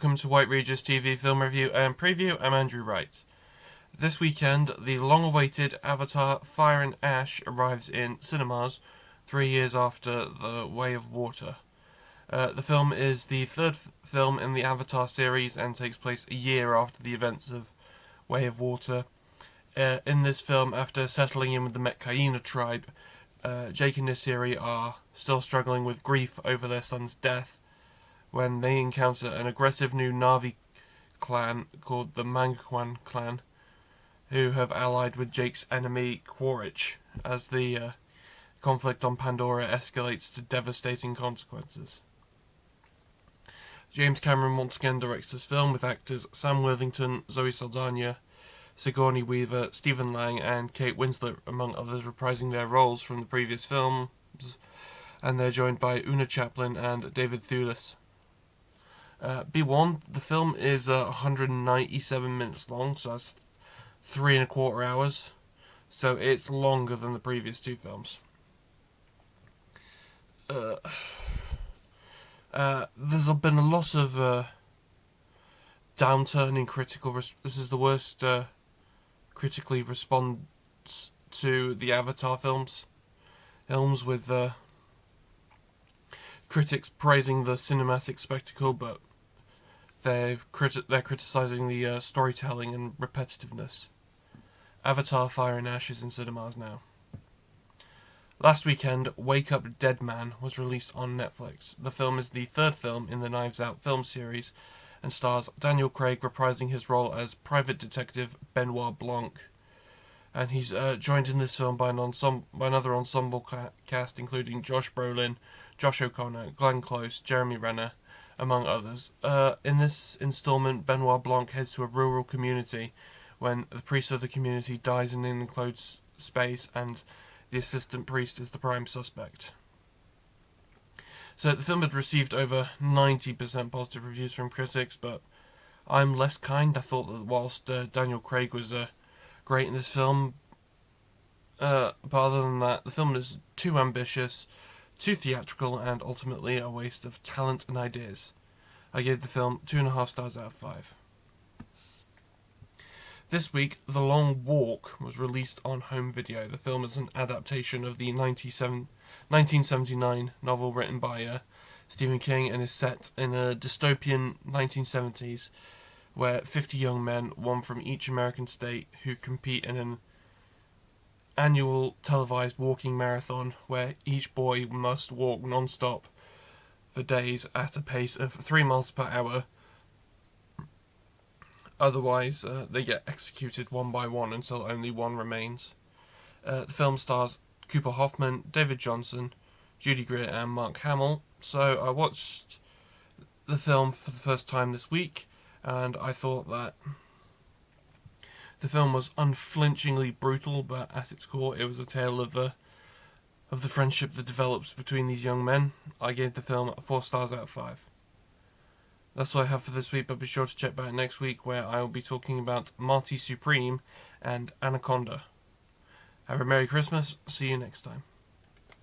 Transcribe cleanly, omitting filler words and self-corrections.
Welcome to White Regis TV Film Review and Preview. I'm Andrew Wright. This weekend, the long-awaited Avatar Fire and Ash arrives in cinemas 3 years after The Way of Water. The film is the third film in the Avatar series and takes place a year after the events of Way of Water. In this film, after settling in with the Metkayina tribe, Jake and Neytiri are still struggling with grief over their son's death when they encounter an aggressive new Na'vi clan called the Manguan clan, who have allied with Jake's enemy Quaritch as the conflict on Pandora escalates to devastating consequences. James Cameron once again directs this film with actors Sam Worthington, Zoe Saldana, Sigourney Weaver, Stephen Lang and Kate Winslet, among others, reprising their roles from the previous films, and they're joined by Una Chaplin and David Thewlis. Be warned, the film is 197 minutes long, so that's 3.25 hours, so it's longer than the previous two films. There's been a lot of downturn in critical. This is the worst critically response to the Avatar films. Films with critics praising the cinematic spectacle, but they're criticising the storytelling and repetitiveness. Avatar Fire and Ash is in cinemas now. Last weekend, Wake Up Dead Man was released on Netflix. The film is the third film in the Knives Out film series and stars Daniel Craig reprising his role as private detective Benoit Blanc. And he's joined in this film by another ensemble cast including Josh Brolin, Josh O'Connor, Glenn Close, Jeremy Renner, among others. In this installment, Benoit Blanc heads to a rural community when the priest of the community dies in an enclosed space and the assistant priest is the prime suspect. So the film had received over 90% positive reviews from critics, but I'm less kind. I thought that whilst Daniel Craig was great in this film, but other than that, the film is too ambitious, too theatrical, and ultimately a waste of talent and ideas. I gave the film 2.5 stars out of 5. This week, The Long Walk was released on home video. The film is an adaptation of the 1979 novel written by Stephen King and is set in a dystopian 1970s where 50 young men, one from each American state, who compete in an annual televised walking marathon where each boy must walk non-stop for days at a pace of 3 miles per hour. Otherwise, they get executed one by one until only one remains. The film stars Cooper Hoffman, David Johnson, Judy Greer and Mark Hamill. So I watched the film for the first time this week, and I thought that the film was unflinchingly brutal, but at its core it was a tale of the friendship that develops between these young men. I gave the film 4 stars out of 5. That's all I have for this week, but be sure to check back next week where I will be talking about Marty Supreme and Anaconda. Have a Merry Christmas. See you next time.